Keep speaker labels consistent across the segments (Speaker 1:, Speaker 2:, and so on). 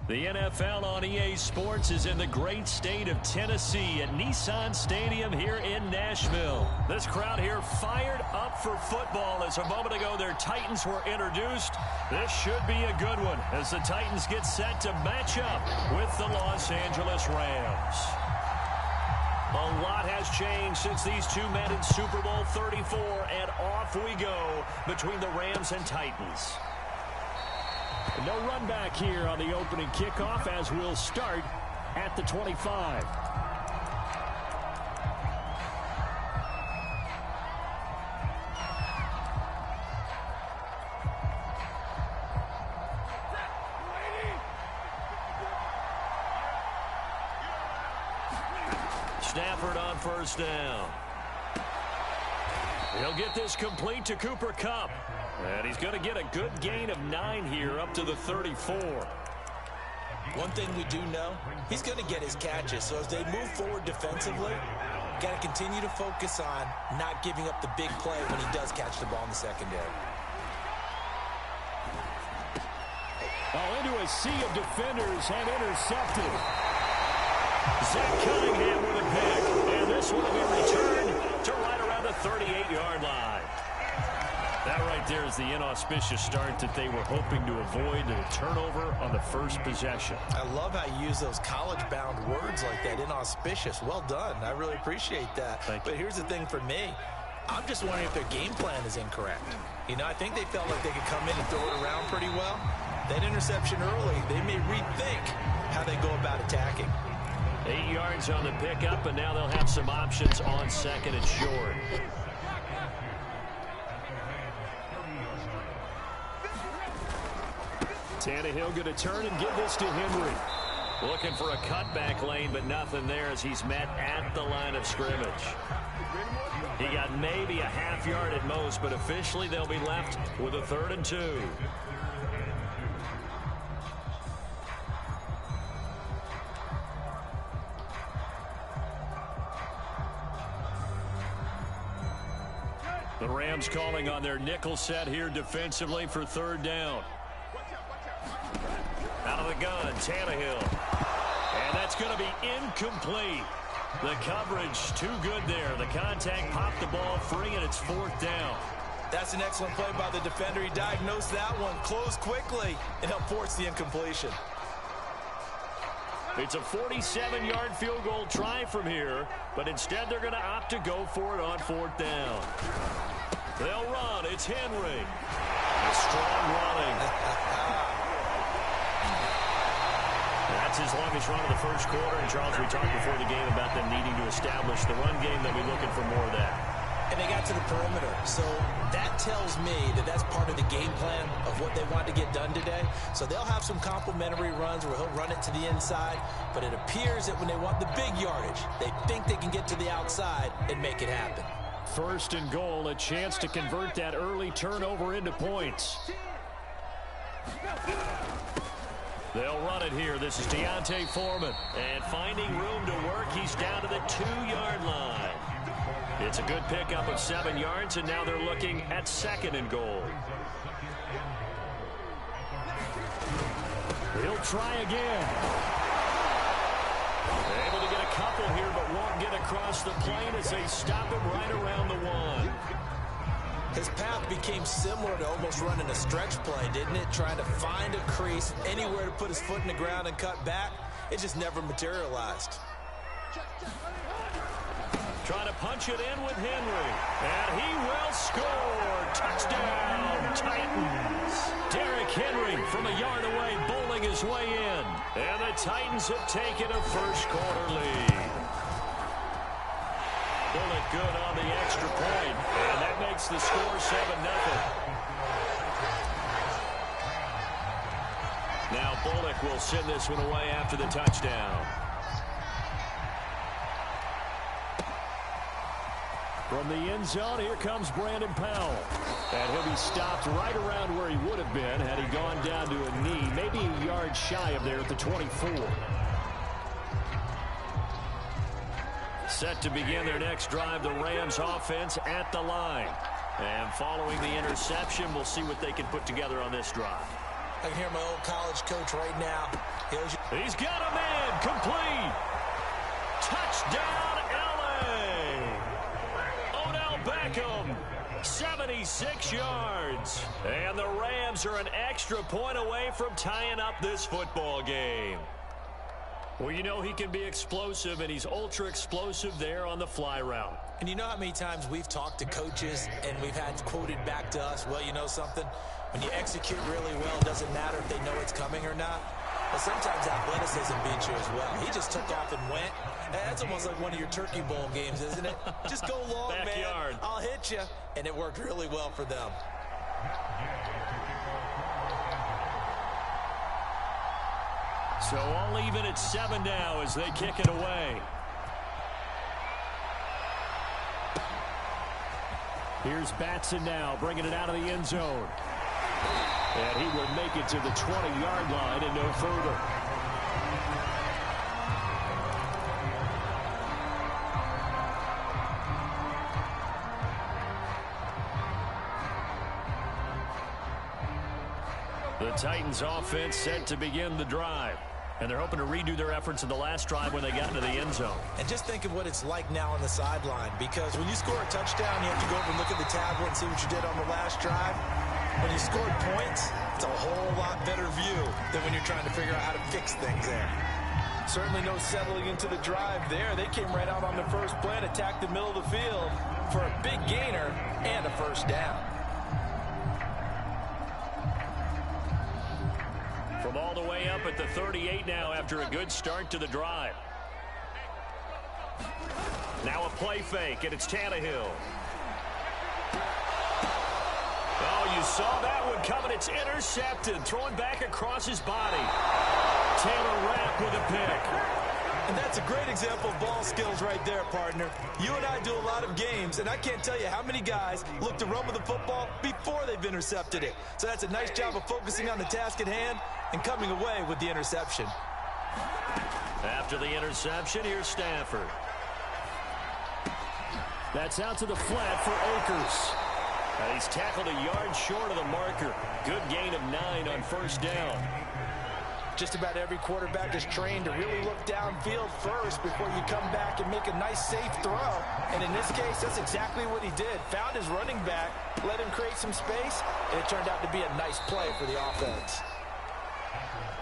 Speaker 1: The NFL on EA Sports is in the great state of Tennessee at Nissan Stadium here in Nashville. This crowd here fired up for football as a moment ago their Titans were introduced. This should be a good one as the Titans get set to match up with the Los Angeles Rams. A lot has changed since these two met in Super Bowl 34, and off we go between the Rams and Titans. No run back here on the opening kickoff as we'll start at the 25. Stafford on first down. He'll get this complete to Cooper Kupp. And he's going to get a good gain of 9 here up to the 34.
Speaker 2: One thing we do know, he's going to get his catches. So as they move forward defensively, got to continue to focus on not giving up the big play when he does catch the ball in the secondary.
Speaker 1: Into a sea of defenders and intercepted. Zach Cunningham with a pick. And this one will be returned to right around the 38-yard line. That right there is the inauspicious start that they were hoping to avoid, and a turnover on the first possession.
Speaker 2: I love how you use those college-bound words like that, inauspicious. Well done. I really appreciate that. But here's the thing for me. I'm just wondering if their game plan is incorrect. You know, I think they felt like they could come in and throw it around pretty well. That interception early, they may rethink how they go about attacking.
Speaker 1: 8 yards on the pickup, and now they'll have some options on second and short. Tannehill going to turn and give this to Henry. Looking for a cutback lane, but nothing there as he's met at the line of scrimmage. He got maybe a half yard at most, but officially they'll be left with a 3rd and 2. The Rams calling on their nickel set here defensively for 3rd down. Out of the gun, Tannehill. And that's going to be incomplete. The coverage too good there. The contact popped the ball free, and it's 4th down.
Speaker 2: That's an excellent play by the defender. He diagnosed that one, closed quickly, and helped force the incompletion.
Speaker 1: It's a 47-yard field goal try from here, but instead they're going to opt to go for it on 4th down. They'll run. It's Henry. Strong running. That's his longest run of the first quarter. And, Charles, we talked before the game about them needing to establish the run game. They'll be looking for more of that.
Speaker 2: And they got to the perimeter. So that tells me that that's part of the game plan of what they want to get done today. So they'll have some complimentary runs where he'll run it to the inside. But it appears that when they want the big yardage, they think they can get to the outside and make it happen.
Speaker 1: 1st and goal, a chance to convert that early turnover into points. They'll run it here. This is Deontay Foreman. And finding room to work, he's down to the 2-yard line. It's a good pickup of 7 yards, and now they're looking at 2nd and goal. He'll try again. Able to get a couple here, but won't get across the plane as they stop him right around the 1.
Speaker 2: His path became similar to almost running a stretch play, didn't it? Trying to find a crease, anywhere to put his foot in the ground and cut back. It just never materialized.
Speaker 1: Trying to punch it in with Henry. And he will score. Touchdown, Titans. Derrick Henry from a yard away, bowling his way in. And the Titans have taken a first-quarter lead. Bullet good on the extra point, and that makes the score 7-0. Now Bullock will send this one away after the touchdown. From the end zone, here comes Brandon Powell. And he'll be stopped right around where he would have been had he gone down to a knee, maybe a yard shy of there at the 24. Set to begin their next drive, the Rams offense at the line. And following the interception, we'll see what they can put together on this drive.
Speaker 2: I can hear my old college coach right now.
Speaker 1: He's got a man, complete. Touchdown, LA. Odell Beckham, 76 yards. And the Rams are an extra point away from tying up this football game. Well, you know he can be explosive, and he's ultra explosive there on the fly route.
Speaker 2: And you know how many times we've talked to coaches and we've had quoted back to us, well, you know something? When you execute really well, it doesn't matter if they know it's coming or not. But sometimes athleticism beats you as well. He just took off and went. That's almost like one of your Turkey Bowl games, isn't it? Just go long,
Speaker 1: Backyard.
Speaker 2: man. I'll hit you. And it worked really well for them.
Speaker 1: So all even at 7 now as they kick it away. Here's Batson now, bringing it out of the end zone. And he will make it to the 20-yard line and no further. The Titans offense set to begin the drive. And they're hoping to redo their efforts in the last drive when they got into the end zone.
Speaker 2: And just think of what it's like now on the sideline, because when you score a touchdown, you have to go over and look at the tablet and see what you did on the last drive. When you scored points, it's a whole lot better view than when you're trying to figure out how to fix things there. Certainly no settling into the drive there. They came right out on the first play and attacked the middle of the field for a big gainer and a first down.
Speaker 1: From all the way up at the 38 now after a good start to the drive. Now a play fake, and it's Tannehill. Oh, you saw that one coming. It's intercepted. Throwing back across his body. Taylor Rapp with a pick.
Speaker 2: And that's a great example of ball skills right there, partner. You and I do a lot of games, and I can't tell you how many guys look to run with the football before they've intercepted it. So that's a nice job of focusing on the task at hand and coming away with the interception.
Speaker 1: After the interception, here's Stafford. That's out to the flat for Akers. And he's tackled a yard short of the marker. Good gain of 9 on first down.
Speaker 2: Just about every quarterback is trained to really look downfield first before you come back and make a nice, safe throw. And in this case, that's exactly what he did. Found his running back, let him create some space, and it turned out to be a nice play for the offense.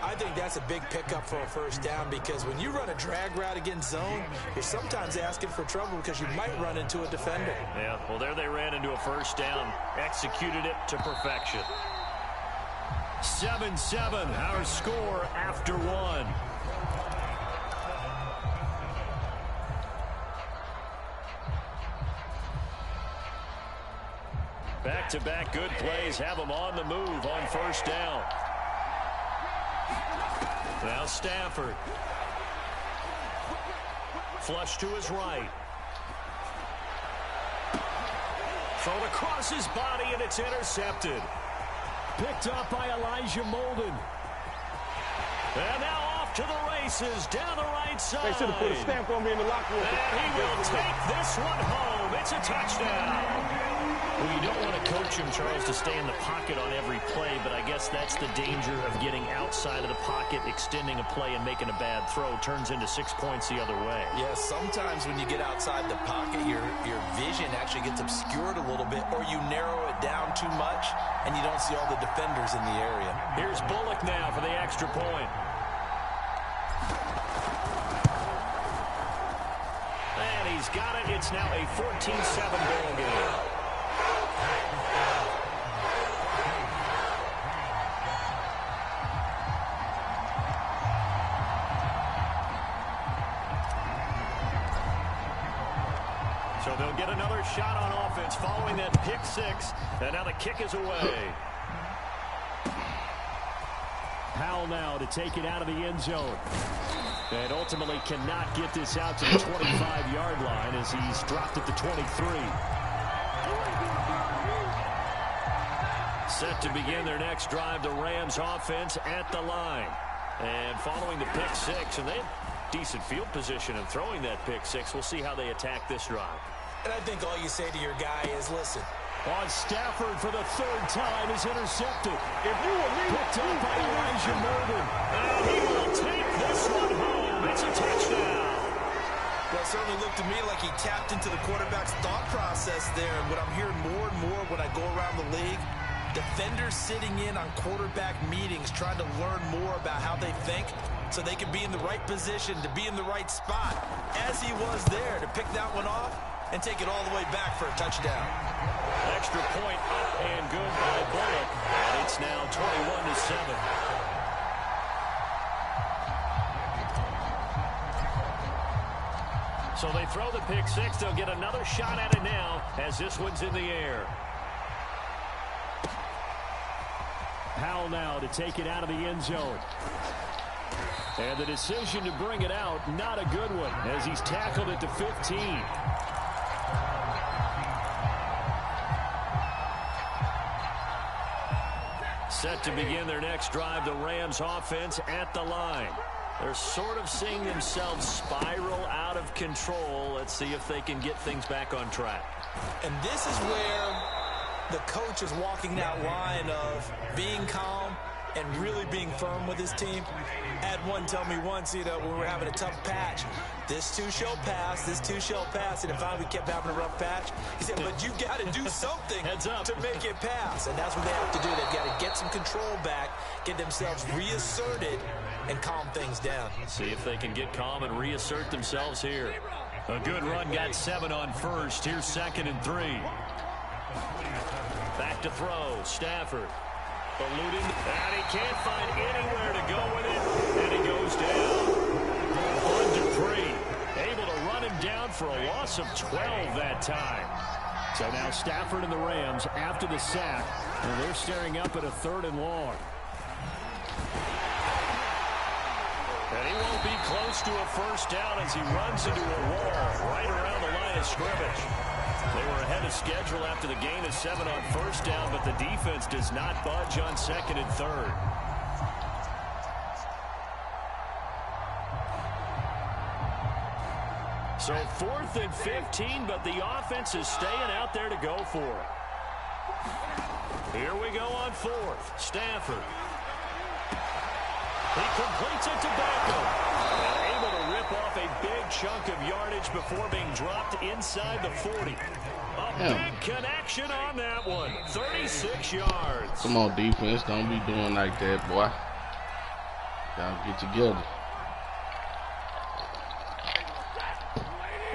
Speaker 2: I think that's a big pickup for a first down, because when you run a drag route against zone, you're sometimes asking for trouble because you might run into a defender.
Speaker 1: Yeah, well, there they ran into a first down, executed it to perfection. 7-7, our score after 1. Back-to-back good plays have them on the move on first down. Now Stafford. Flush to his right. Thrown across his body, and it's intercepted. Picked up by Elijah Molden. And now off to the races down the right side.
Speaker 3: They should have put a stamp on me in the locker room.
Speaker 1: And he will take this one home. It's a touchdown. Well, you don't want to coach him, Charles, to stay in the pocket on every play, but I guess that's the danger of getting outside of the pocket, extending a play, and making a bad throw. Turns into 6 points the other way.
Speaker 2: Yeah, sometimes when you get outside the pocket, your vision actually gets obscured a little bit, or you narrow it down too much, and you don't see all the defenders in the area.
Speaker 1: Here's Bullock now for the extra point. And he's got it. It's now a 14-7 ball game. So they'll get another shot on offense following that pick six. And now the kick is away. Powell now to take it out of the end zone. And ultimately cannot get this out to the 25-yard line as he's dropped at the 23. Set to begin their next drive, the Rams offense at the line. And following the pick six, and they had decent field position in throwing that pick six. We'll see how they attack this drive.
Speaker 2: And I think all you say to your guy is, listen,
Speaker 1: On Stafford for the third time is intercepted.
Speaker 3: If you were me,
Speaker 1: Picked up by Elijah Morgan. And he will take this one home. It's a touchdown.
Speaker 2: Well, it certainly looked to me like he tapped into the quarterback's thought process there. And what I'm hearing more and more when I go around the league, defenders sitting in on quarterback meetings trying to learn more about how they think so they can be in the right position, to be in the right spot, as he was there to pick that one off and take it all the way back for a touchdown.
Speaker 1: Extra point up and good by Bullock. And it's now 21-7. So they throw the pick six. They'll get another shot at it now as this one's in the air. Powell now to take it out of the end zone. And the decision to bring it out, not a good one, as he's tackled it to 15. Set to begin their next drive, the Rams offense at the line. They're sort of seeing themselves spiral out of control. Let's see if they can get things back on track.
Speaker 2: And this is where the coach is walking that line of being calm and really being firm with his team. I had one tell me once, when we were having a tough patch, this too shall pass, this too shall pass. And finally we kept having a rough patch. He said, but you got to do something to make it pass. And that's what they have to do. They've got to get some control back, get themselves reasserted, and calm things down.
Speaker 1: See if they can get calm and reassert themselves here. A good run, got 7 on first. Here's 2nd and 3. Back to throw, Stafford. Eluding, and he can't find anywhere to go with it, and he goes down. On Dupree, able to run him down for a loss of 12 that time. So now Stafford and the Rams after the sack, and they're staring up at a 3rd and long. And he won't be close to a first down as he runs into a wall right around the line of scrimmage. They were ahead of schedule after the gain of 7 on first down, but the defense does not budge on 2nd and 3rd. So 4th and 15, but the offense is staying out there to go for it. Here we go on 4th. Stafford. He completes it to Beckham. And able to rip off a big chunk of yardage before being dropped inside the 40. A big connection on that one. 36 yards.
Speaker 4: Come on, defense. Don't be doing like that, boy. Gotta get together.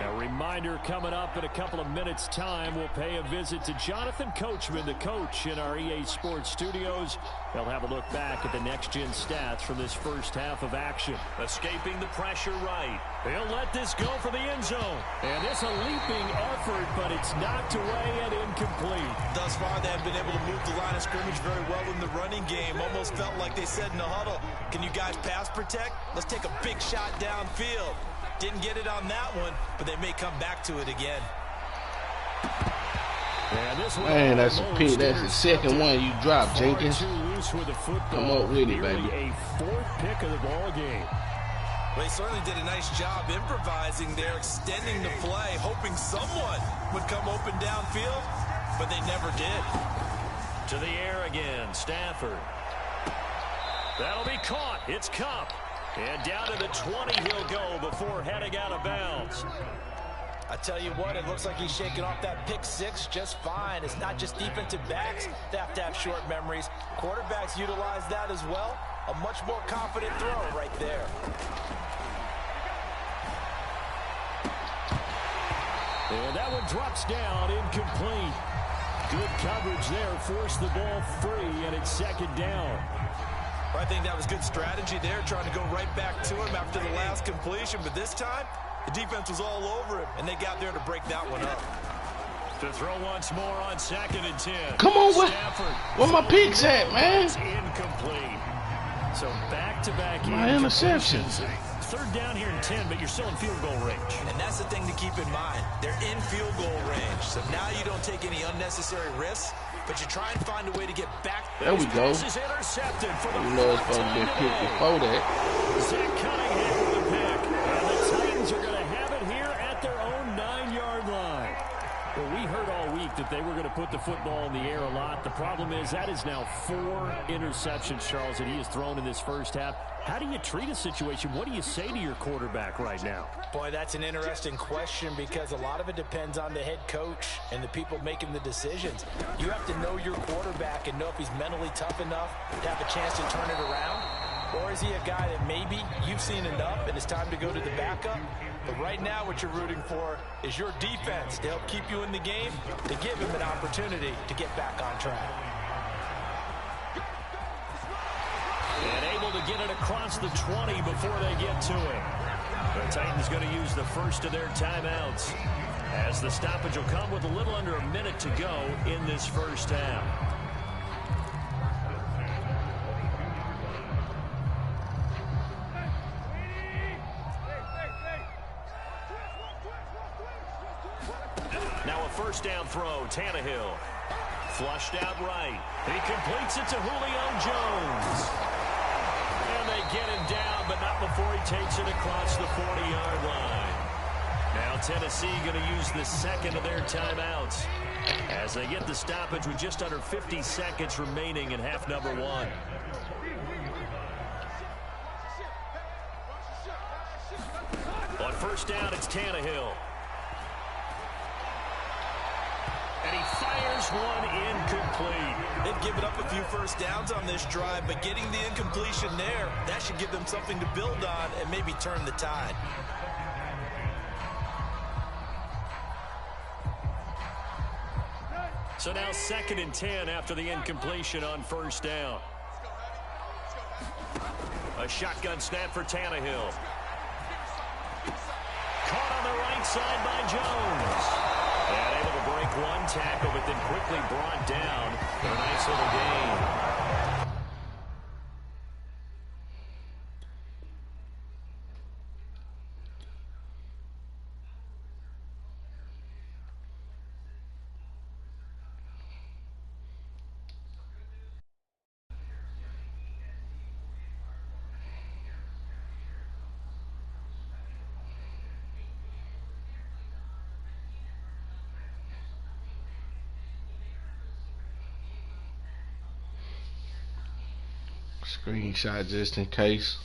Speaker 1: A reminder coming up in a couple of minutes' time. We'll pay a visit to Jonathan Coachman, the coach in our EA Sports studios. They'll have a look back at the next-gen stats from this first half of action. Escaping the pressure right. He'll let this go for the end zone. And it's a leaping effort, but it's knocked away and incomplete.
Speaker 2: Thus far, they have been able to move the line of scrimmage very well in the running game. Almost felt like they said in the huddle, can you guys pass protect? Let's take a big shot downfield. Didn't get it on that one, but they may come back to it again.
Speaker 4: Man, that's a pick. That's the second one you dropped, Jenkins. Come up with it, baby.
Speaker 1: A 4th pick of the ball game.
Speaker 2: Well, he certainly did a nice job improvising there, extending the play, hoping someone would come open downfield, but they never did.
Speaker 1: To the air again, Stafford. That'll be caught. It's Cup. And down to the 20 he'll go before heading out of bounds.
Speaker 2: I tell you what, it looks like he's shaking off that pick 6 just fine. It's not just defensive backs that have to have short memories. Quarterbacks utilize that as well. A much more confident throw right there.
Speaker 1: And that one drops down, incomplete. Good coverage there, forced the ball free, and it's 2nd down.
Speaker 2: I think that was good strategy there, trying to go right back to him after the last completion. But this time, the defense was all over him, and they got there to break that one up.
Speaker 1: To throw once more on 2nd and 10.
Speaker 4: Come on, where my picks at, man?
Speaker 1: It's incomplete. So back-to-back
Speaker 4: my interceptions.
Speaker 1: 3rd down here in 10, but you're still in field goal range.
Speaker 2: And that's the thing to keep in mind. They're in field goal range. So now you don't take any unnecessary risks, but you try and find a way to get back.
Speaker 4: There we go.
Speaker 1: Is intercepted for the
Speaker 4: you know it's supposed to be a pick before that.
Speaker 1: Zach Cunningham with the pick. And the Titans are going to have it here at their own 9-yard line. Well, we heard all week that they were going to put the football in the air a lot. The problem is that is now 4 interceptions, Charles, that he has thrown in this first half. How do you treat a situation? What do you say to your quarterback right now?
Speaker 2: Boy, that's an interesting question because a lot of it depends on the head coach and the people making the decisions. You have to know your quarterback and know if he's mentally tough enough to have a chance to turn it around. Or is he a guy that maybe you've seen enough and it's time to go to the backup? But right now what you're rooting for is your defense to help keep you in the game, to give him an opportunity to get back on track.
Speaker 1: And able to get it across the 20 before they get to him. The Titans going to use the first of their timeouts, as the stoppage will come with a little under a minute to go in this first half. Now a first down throw, Tannehill. Flushed out right. He completes it to Julio Jones. And they get him down, but not before he takes it across the 40-yard line. Now Tennessee going to use the second of their timeouts as they get the stoppage with just under 50 seconds remaining in half number 1. On first down, it's Tannehill. And he fires one incomplete.
Speaker 2: They've given up a few first downs on this drive, but getting the incompletion there, that should give them something to build on and maybe turn the tide.
Speaker 1: So now 2nd and 10 after the incompletion on first down. A shotgun snap for Tannehill. Caught on the right side by Jones. And able to break one tackle, but then quickly brought down for a nice little gain.
Speaker 4: Screenshot just in case.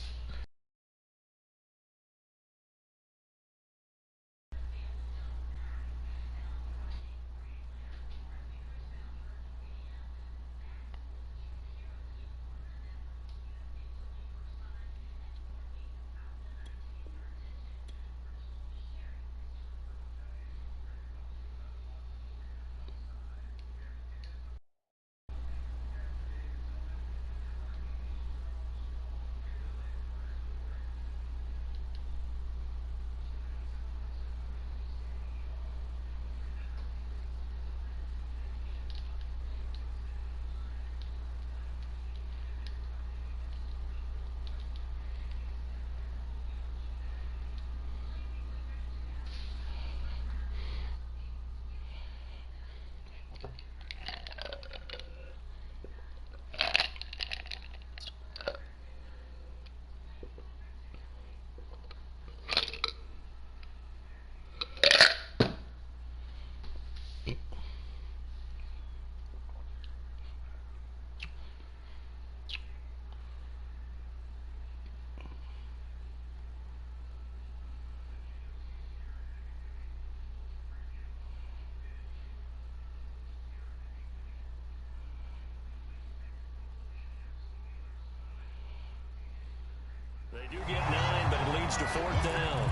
Speaker 4: They do get 9, but it leads to 4th down.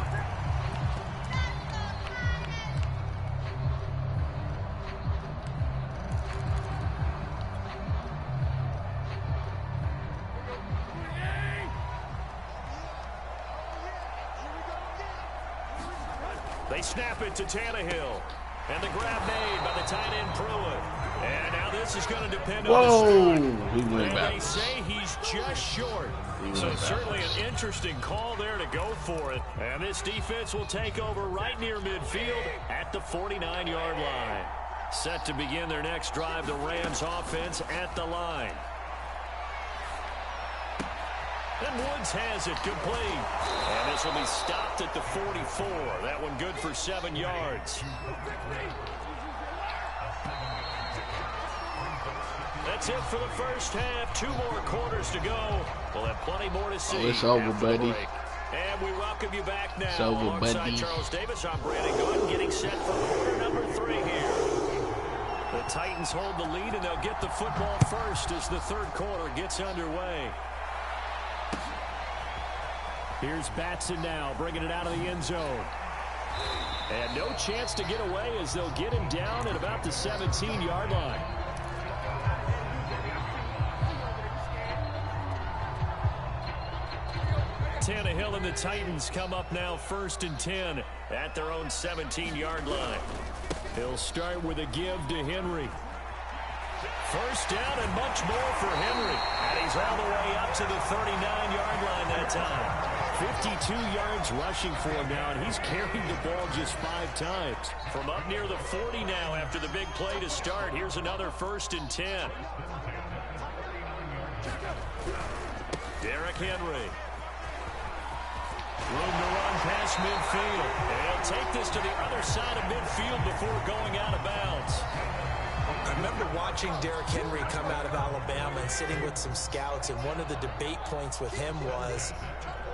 Speaker 4: They snap it to Tannehill. And the grab made by the tight end Pruitt. And now this is going to depend on the start. He went back.
Speaker 1: They say he's just short. So certainly an interesting call there to go for it. And this defense will take over right near midfield at the 49-yard line. Set to begin their next drive, the Rams offense at the line. And Woods has it complete. And this will be stopped at the 44. That one good for 7 yards. That's it for the first half. 2 more quarters to go. We'll have plenty more to see.
Speaker 5: Oh, it's over, buddy.
Speaker 1: And we welcome you back now.
Speaker 5: It's over,
Speaker 1: alongside
Speaker 5: buddy.
Speaker 1: Charles Davis, I'm Brandon Gordon, getting set for quarter number 3 here. The Titans hold the lead, and they'll get the football first as the third quarter gets underway. Here's Batson now, bringing it out of the end zone. And no chance to get away as they'll get him down at about the 17-yard line. Tannehill and the Titans come up now 1st and 10 at their own 17-yard line. He'll start with a give to Henry. First down and much more for Henry. And he's all the way up to the 39-yard line that time. 52 yards rushing for him now, and he's carried the ball just 5 times. From up near the 40 now after the big play to start. Here's another 1st and 10. Derrick Henry. Room to run past midfield. And he'll take this to the other side of midfield before going out of bounds.
Speaker 2: I remember watching Derrick Henry come out of Alabama and sitting with some scouts, and one of the debate points with him was,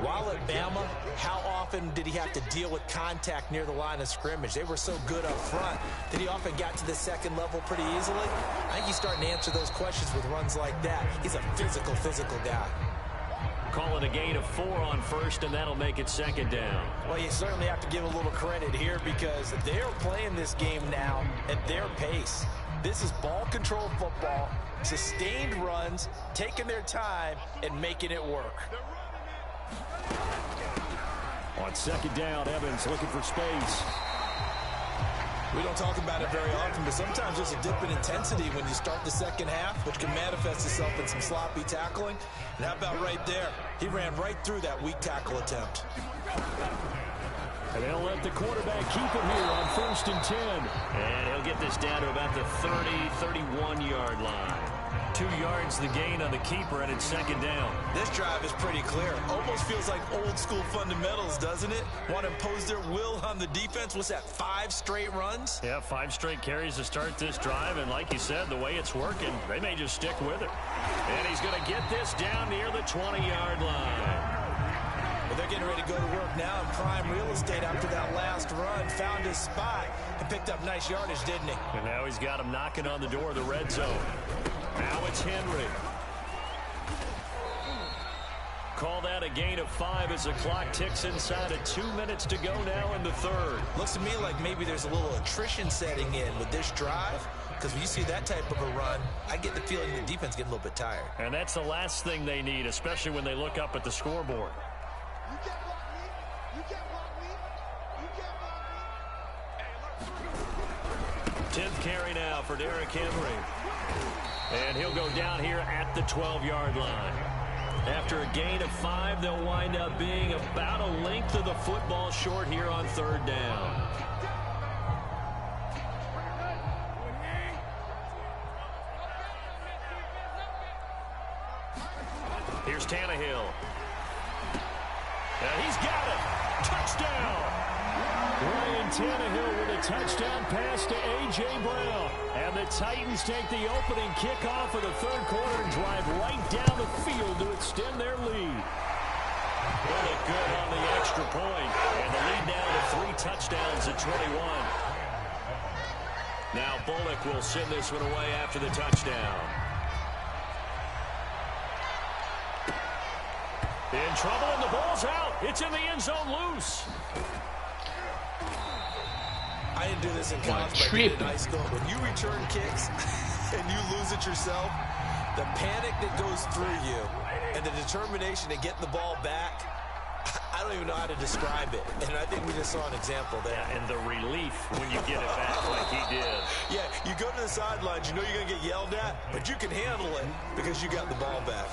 Speaker 2: while at Bama, how often did he have to deal with contact near the line of scrimmage? They were so good up front that he often got to the second level pretty easily. I think he's starting to answer those questions with runs like that. He's a physical guy.
Speaker 1: Call it a gain of 4 on first, and that'll make it 2nd down.
Speaker 2: Well, you certainly have to give a little credit here because they're playing this game now at their pace. This is ball control football, sustained runs, taking their time, and making it work.
Speaker 1: On 2nd down, Evans looking for space.
Speaker 2: We don't talk about it very often, but sometimes there's a dip in intensity when you start the second half, which can manifest itself in some sloppy tackling. And how about right there? He ran right through that weak tackle attempt.
Speaker 1: And they'll let the quarterback keep it here on 1st and 10. And he'll get this down to about the 30, 31-yard line. 2 yards the gain on the keeper, and it's 2nd down.
Speaker 2: This drive is pretty clear. Almost feels like old school fundamentals, doesn't it? Want to impose their will on the defense. What's that, 5 straight runs?
Speaker 1: Yeah, 5 straight carries to start this drive, and like you said, the way it's working, they may just stick with it. And he's going to get this down near the 20-yard line.
Speaker 2: Well, they're getting ready to go to work now in prime real estate after that last run. Found his spot and picked up nice yardage, didn't he?
Speaker 1: And now he's got him knocking on the door of the red zone. Now it's Henry. Call that a gain of 5 as the clock ticks inside of 2 minutes to go now in the third.
Speaker 2: Looks to me like maybe there's a little attrition setting in with this drive. Because when you see that type of a run, I get the feeling the defense getting a little bit tired.
Speaker 1: And that's the last thing they need, especially when they look up at the scoreboard. 10th carry now for Derrick Henry. And he'll go down here at the 12-yard line. After a gain of 5, they'll wind up being about a length of the football short here on 3rd down. Here's Tannehill. And he's got it. Touchdown. Ryan Tannehill with a touchdown pass to A.J. Brown. And the Titans take the opening kickoff of the third quarter and drive right down the field to extend their lead. Really good on the extra point. And the lead now to 3 touchdowns at 21. Now Bullock will send this one away after the touchdown. In trouble, and the ball's out. It's in the end zone loose.
Speaker 2: I didn't do this in college, but I did it in high school. When you return kicks and you lose it yourself, the panic that goes through you and the determination to get the ball back, I don't even know how to describe it. And I think we just saw an example there.
Speaker 1: Yeah, and the relief when you get it back like he did.
Speaker 2: Yeah, you go to the sidelines, you know you're going to get yelled at, but you can handle it because you got the ball back.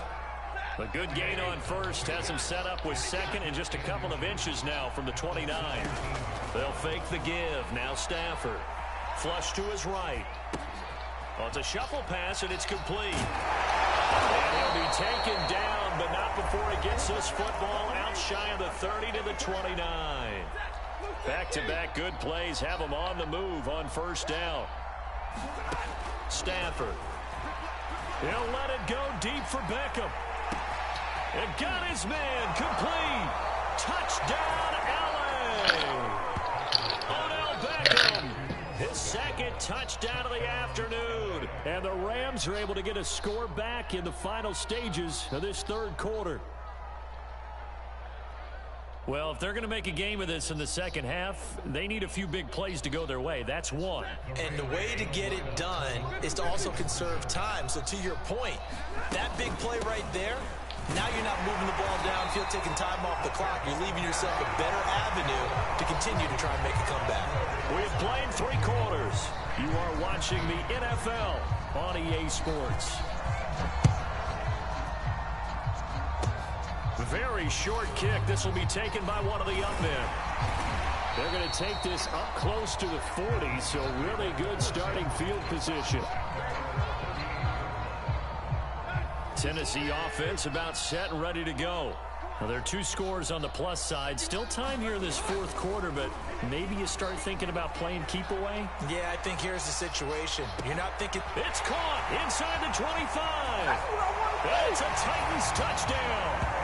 Speaker 1: A good gain on first has him set up with 2nd and just a couple of inches now from the 29. They'll fake the give. Now Stafford. Flush to his right. Well, it's a shuffle pass, and it's complete. And he'll be taken down, but not before he gets this football out shy of the 30 to the 29. Back-to-back good plays have him on the move on 1st down. Stafford. He'll let it go deep for Beckham. It got his man complete. Touchdown, LA. Odell Beckham, his second touchdown of the afternoon. And the Rams are able to get a score back in the final stages of this third quarter. Well, if they're going to make a game of this in the second half, they need a few big plays to go their way. That's one.
Speaker 2: And the way to get it done is to also conserve time. So to your point, that big play right there, now you're not moving the ball downfield, taking time off the clock. You're leaving yourself a better avenue to continue to try and make a comeback.
Speaker 1: We've played 3 quarters. You are watching the NFL on EA Sports. Very short kick. This will be taken by one of the young men. They're going to take this up close to the 40, so really good starting field position. Tennessee offense about set and ready to go. Well, there are 2 scores on the plus side. Still time here in this fourth quarter, but maybe you start thinking about playing keep away?
Speaker 2: Yeah, I think here's the situation. You're not thinking...
Speaker 1: It's caught inside the 25. It's a Titans touchdown.